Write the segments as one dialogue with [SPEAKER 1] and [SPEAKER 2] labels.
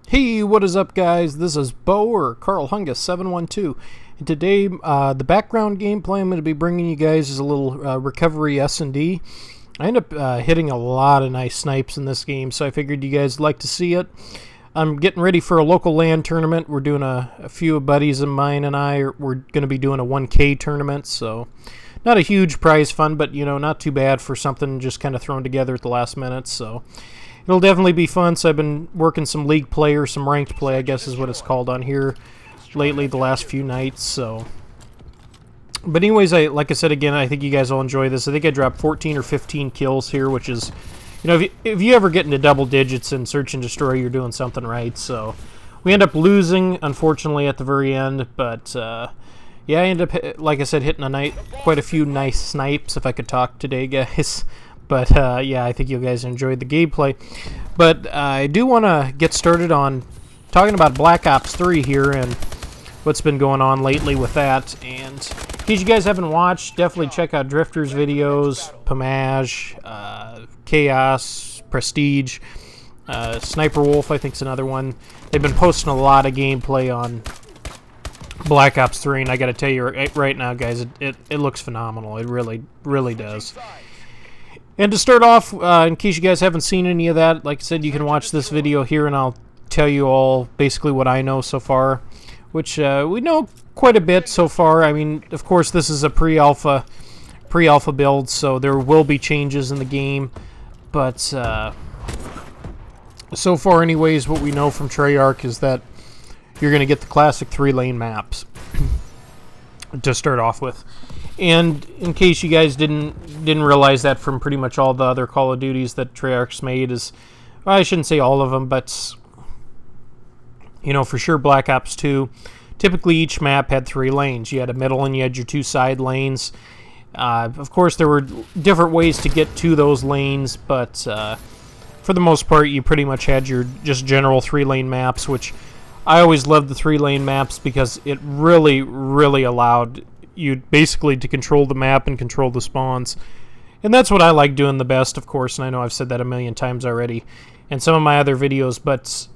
[SPEAKER 1] Hey, what is up, guys? This is Bo or Carl Hungus 712, and today the background gameplay I'm going to be bringing you guys is a little recovery S&D. I end up hitting a lot of nice snipes in this game, so I figured you guys would like to see it. I'm getting ready for a local LAN tournament. We're doing a few buddies of mine and we're going to be doing a 1K tournament, so not a huge prize fund, but not too bad for something just kind of thrown together at the last minute. So it'll definitely be fun. So I've been working some league play or some ranked play, I guess is what it's called on here lately, the last few nights. So, but anyways, like I said again, I think you guys will enjoy this. I think I dropped 14 or 15 kills here, which is, if you ever get into double digits in Search and Destroy, you're doing something right. So we end up losing, unfortunately, at the very end. But yeah, I end up, like I said, hitting quite a few nice snipes, if I could talk today, guys. But yeah, I think you guys enjoyed the gameplay. But I do want to get started on talking about Black Ops 3 here and what's been going on lately with that. And in case you guys haven't watched, definitely check out Drifter's videos, Pamaj, Chaos, Prestige, Sniper Wolf, I think is another one. They've been posting a lot of gameplay on Black Ops 3, and I gotta tell you right now, guys, it looks phenomenal. It really, really does. And to start off, in case you guys haven't seen any of that, like I said, you can watch this video here and I'll tell you all basically what I know so far, which we know quite a bit so far. I mean, of course, this is a pre-alpha build, so there will be changes in the game, but so far anyways, what we know from Treyarch is that you're going to get the classic 3-lane maps to start off with. And in case you guys didn't realize that from pretty much all the other Call of Duties that Treyarch's made is, well, I shouldn't say all of them, but for sure Black Ops 2, typically each map had 3 lanes. You had a middle and you had your 2 side lanes. Of course, there were different ways to get to those lanes, but for the most part, you pretty much had your just general 3-lane maps, which I always loved the 3-lane maps because it really, really allowed you basically to control the map and control the spawns. And that's what I like doing the best, of course, and I know I've said that a million times already in some of my other videos, but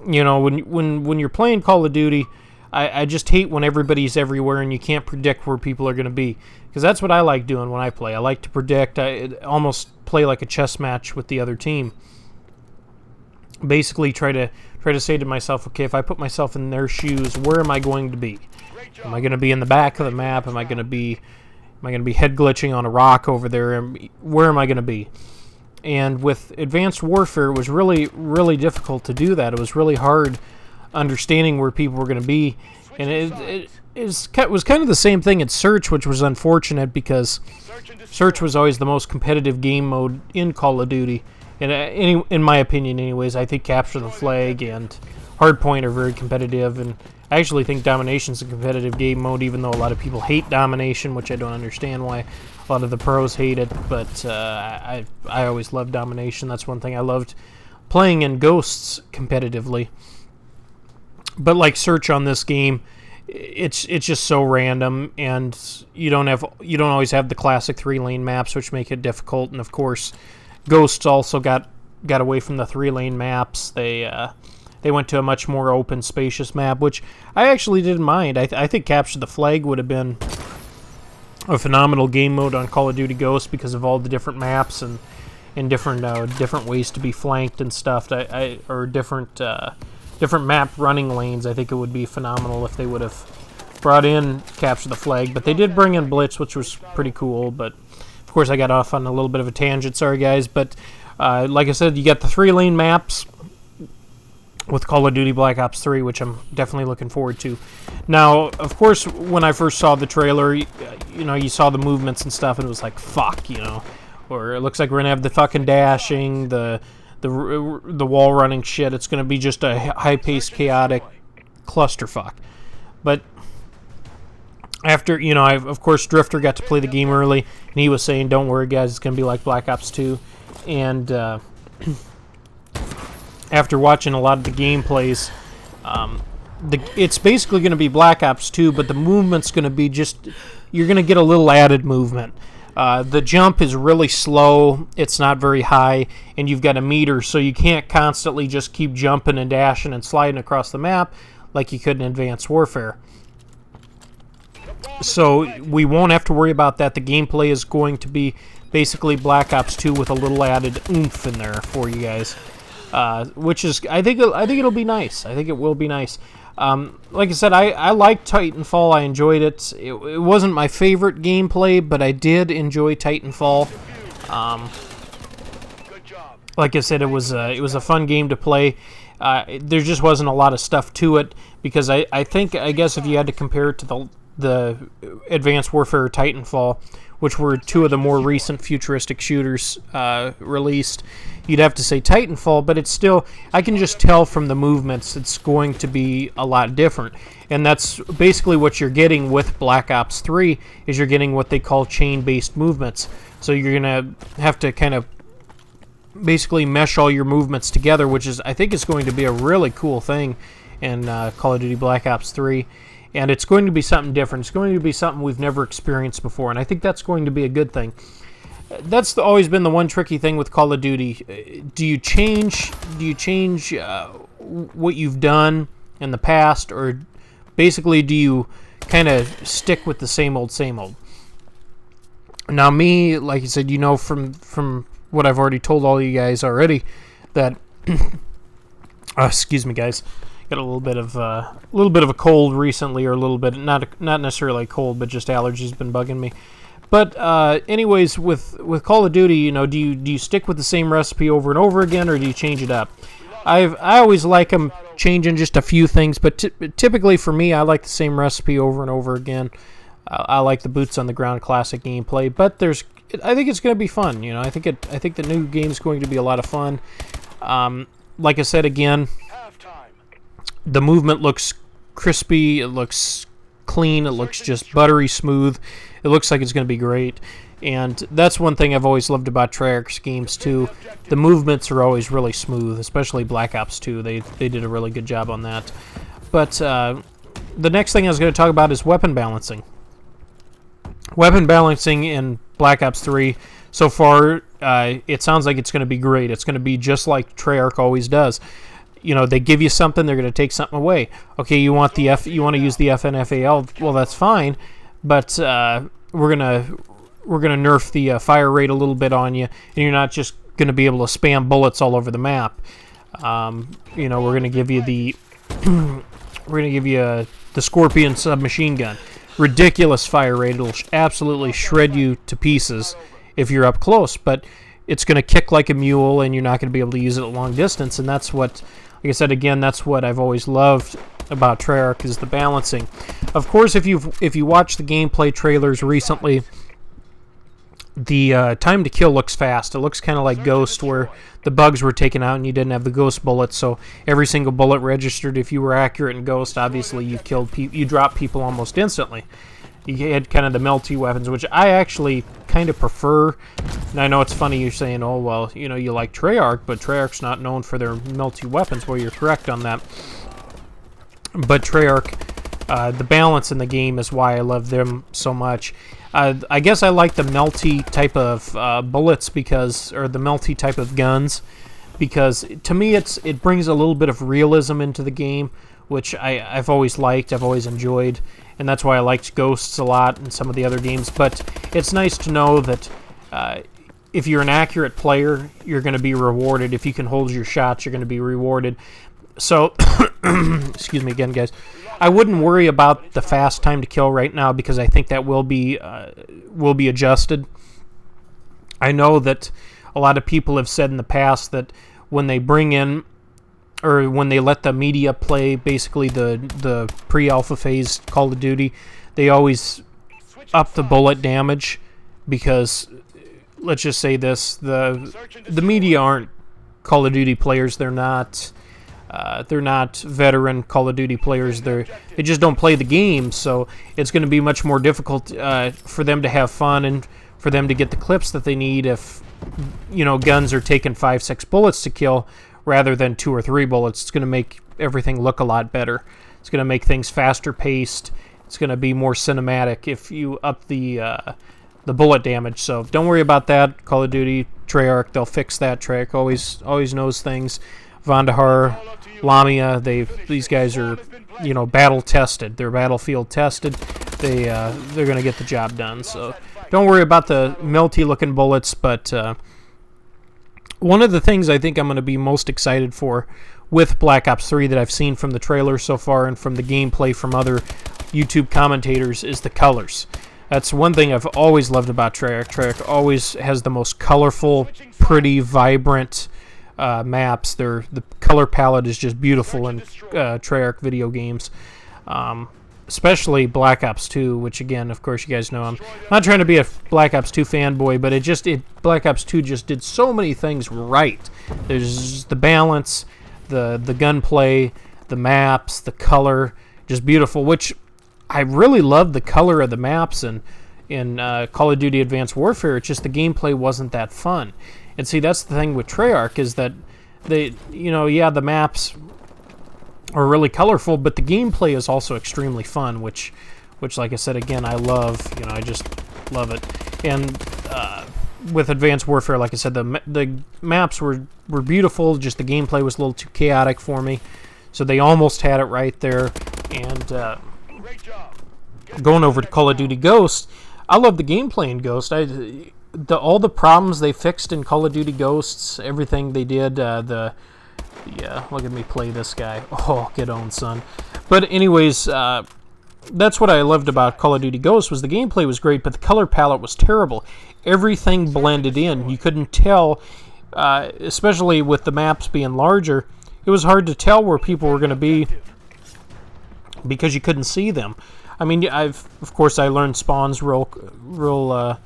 [SPEAKER 1] when you're playing Call of Duty, I just hate when everybody's everywhere and you can't predict where people are going to be, because that's what I like doing when I play. I like to predict. I almost play like a chess match with the other team. Basically try to say to myself, okay, if I put myself in their shoes, where am I going to be? Am I going to be in the back of the map? Am I going to be head glitching on a rock over there? Where am I going to be? And with Advanced Warfare, it was really, really difficult to do that. It was really hard understanding where people were going to be. And it was kind of the same thing at Search, which was unfortunate because Search was always the most competitive game mode in Call of Duty. And in my opinion, anyways, I think Capture the Flag and Hardpoint are very competitive, and I actually think Domination's a competitive game mode, even though a lot of people hate Domination, which I don't understand why a lot of the pros hate it, but I always loved Domination. That's one thing I loved playing in Ghosts competitively. But like Search on this game, it's just so random, and you don't always have the classic 3-lane maps, which make it difficult. And of course, Ghosts also got away from the 3-lane maps. They went to a much more open, spacious map, which I actually didn't mind. I think Capture the Flag would have been a phenomenal game mode on Call of Duty Ghosts because of all the different maps and different ways to be flanked and stuff. Or different map running lanes. I think it would be phenomenal if they would have brought in Capture the Flag. But they did bring in Blitz, which was pretty cool. But of course, I got off on a little bit of a tangent. Sorry, guys. But like I said, you got the 3-lane maps with Call of Duty Black Ops 3, which I'm definitely looking forward to. Now, of course, when I first saw the trailer, you saw the movements and stuff, and it was like, fuck, or it looks like we're gonna have the fucking dashing, the wall running shit. It's gonna be just a high-paced, chaotic clusterfuck. But after, of course, Drifter got to play the game early, and he was saying, don't worry, guys, it's gonna be like Black Ops 2, and after watching a lot of the gameplays, it's basically going to be Black Ops 2, but the movement's going to be you're going to get a little added movement. The jump is really slow, it's not very high, and you've got a meter, so you can't constantly just keep jumping and dashing and sliding across the map like you could in Advanced Warfare. So we won't have to worry about that. The gameplay is going to be basically Black Ops 2 with a little added oomph in there for you guys, which is, I think it'll be nice. I think it will be nice. Like I said, I liked Titanfall. I enjoyed it. It wasn't my favorite gameplay, but I did enjoy Titanfall. Like I said, it was a fun game to play. There just wasn't a lot of stuff to it, because I guess if you had to compare it to the Advanced Warfare Titanfall, which were two of the more recent futuristic shooters released, you'd have to say Titanfall, but it's still, I can just tell from the movements it's going to be a lot different. And that's basically what you're getting with Black Ops 3, is you're getting what they call chain-based movements. So you're going to have to kind of basically mesh all your movements together, which is, I think, is going to be a really cool thing in Call of Duty Black Ops 3. And it's going to be something different. It's going to be something we've never experienced before, and I think that's going to be a good thing. That's always been the one tricky thing with Call of Duty. Do you change what you've done in the past, or basically do you kind of stick with the same old, same old? Now, me, like I said, you know from what I've already told all you guys already, that excuse me, guys. Got a little bit of a cold recently, or a little bit, not necessarily a cold, but just allergies been bugging me. But anyways, with Call of Duty, you know, do you stick with the same recipe over and over again, or do you change it up? I always like them changing just a few things, but typically for me, I like the same recipe over and over again. I like the boots on the ground classic gameplay, but I think it's going to be fun. You know, I think the new game's going to be a lot of fun. Like I said again, the movement looks crispy, it looks clean, it looks just buttery smooth. It looks like it's going to be great. And that's one thing I've always loved about Treyarch's games too. The movements are always really smooth, especially Black Ops 2. They did a really good job on that. But the next thing I was going to talk about is weapon balancing. Weapon balancing in Black Ops 3, so far, it sounds like it's going to be great. It's going to be just like Treyarch always does. You know, they give you something, they're going to take something away. Okay, you want to use the FNFAL? Well, that's fine, but we're gonna nerf the fire rate a little bit on you, and you're not just going to be able to spam bullets all over the map. You know, we're going to give you the the Scorpion submachine gun. Ridiculous fire rate. It'll absolutely shred you to pieces if you're up close, but it's going to kick like a mule, and you're not going to be able to use it at long distance. And that's what, like I said again, that's what I've always loved about Treyarch, is the balancing. Of course, if you watch the gameplay trailers recently, the time to kill looks fast. It looks kind of like Ghost, where the bugs were taken out and you didn't have the Ghost bullets, so every single bullet registered. If you were accurate in Ghost, obviously you dropped people almost instantly. You had kind of the melty weapons, which I actually kind of prefer. And I know it's funny you're saying, oh, well, you know, you like Treyarch, but Treyarch's not known for their melty weapons. Well, you're correct on that. But Treyarch, the balance in the game is why I love them so much. I guess I like the melty type of bullets, or the melty type of guns, because to me it brings a little bit of realism into the game, which I've always liked, I've always enjoyed, and that's why I liked Ghosts a lot and some of the other games. But it's nice to know that if you're an accurate player, you're going to be rewarded. If you can hold your shots, you're going to be rewarded. So, excuse me again, guys. I wouldn't worry about the fast time to kill right now, because I think that will be adjusted. I know that a lot of people have said in the past that when they bring in, or when they let the media play, basically the pre-alpha phase Call of Duty, they always up the bullet damage, because let's just say this, the media aren't Call of Duty players. They're not veteran Call of Duty players. They just don't play the game, so it's going to be much more difficult for them to have fun and for them to get the clips that they need if, you know, guns are taking 5-6 bullets to kill rather than 2 or 3 bullets. It's going to make everything look a lot better. It's going to make things faster paced. It's going to be more cinematic if you up the the bullet damage. So don't worry about that. Call of Duty, Treyarch, they'll fix that. Treyarch always knows things. Vandahar, Lamia, these guys are, you know, battle tested. They're battlefield tested. They're gonna get the job done. So don't worry about the melty looking bullets. But one of the things I think I'm gonna be most excited for with Black Ops 3 that I've seen from the trailer so far and from the gameplay from other YouTube commentators is the colors. That's one thing I've always loved about Treyarch. Treyarch always has the most colorful, pretty, vibrant maps. The color palette is just beautiful in Treyarch video games, especially Black Ops 2, which again, of course, you guys know I'm not trying to be a Black Ops 2 fanboy, but Black Ops 2 just did so many things right. There's the balance, the gunplay, the maps, the color, just beautiful, which I really loved the color of the maps in Call of Duty Advanced Warfare. It's just the gameplay wasn't that fun. And see, that's the thing with Treyarch is that they, you know, yeah, the maps are really colorful, but the gameplay is also extremely fun, which like I said, again, I love. You know, I just love it. And with Advanced Warfare, like I said, the maps were beautiful, just the gameplay was a little too chaotic for me. So they almost had it right there. And going over to Call of Duty Ghosts, I love the gameplay in Ghost. All the problems they fixed in Call of Duty Ghosts, everything they did, yeah, look at me play this guy. Oh, get on, son. But anyways, that's what I loved about Call of Duty Ghosts, was the gameplay was great, but the color palette was terrible. Everything blended in. You couldn't tell, especially with the maps being larger, it was hard to tell where people were going to be because you couldn't see them. I mean, of course I learned spawns rather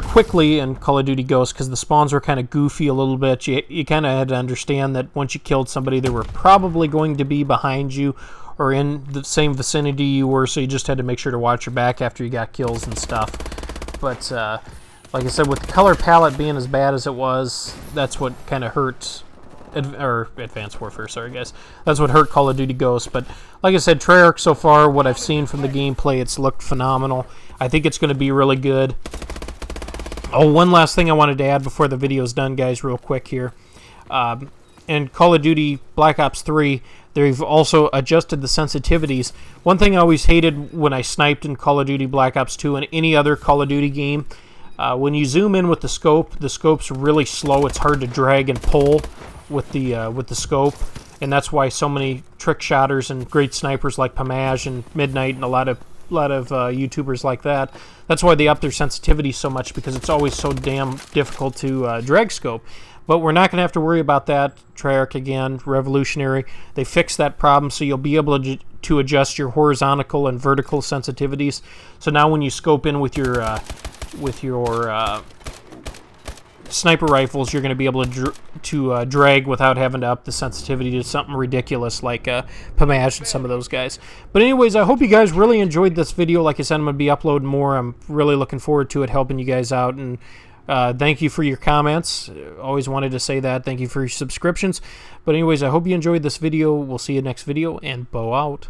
[SPEAKER 1] quickly in Call of Duty Ghosts because the spawns were kind of goofy a little bit. You kind of had to understand that once you killed somebody, they were probably going to be behind you or in the same vicinity you were, so you just had to make sure to watch your back after you got kills and stuff. But like I said, with the color palette being as bad as it was, that's what kind of hurt. Or Advanced Warfare, sorry guys. That's what hurt Call of Duty Ghosts. But like I said, Treyarch so far, what I've seen from the gameplay, it's looked phenomenal. I think it's going to be really good. Oh, one last thing I wanted to add before the video's done, guys, real quick here. In Call of Duty Black Ops 3, they've also adjusted the sensitivities. One thing I always hated when I sniped in Call of Duty Black Ops 2 and any other Call of Duty game, when you zoom in with the scope's really slow. It's hard to drag and pull with the scope, and that's why so many trick shotters and great snipers like Pamaj and Midnight and a lot of YouTubers like that, that's why they up their sensitivity so much, because it's always so damn difficult to drag scope. But we're not going to have to worry about that. Treyarch, again, revolutionary. They fixed that problem, so you'll be able to adjust your horizontal and vertical sensitivities. So now when you scope in with your sniper rifles, you're going to be able to drag without having to up the sensitivity to something ridiculous like Pamaj and some of those guys. But anyways, I hope you guys really enjoyed this video. Like I said, I'm going to be uploading more. I'm really looking forward to it, helping you guys out. And thank you for your comments. Always wanted to say that. Thank you for your subscriptions. But anyways, I hope you enjoyed this video. We'll see you next video, and bow out.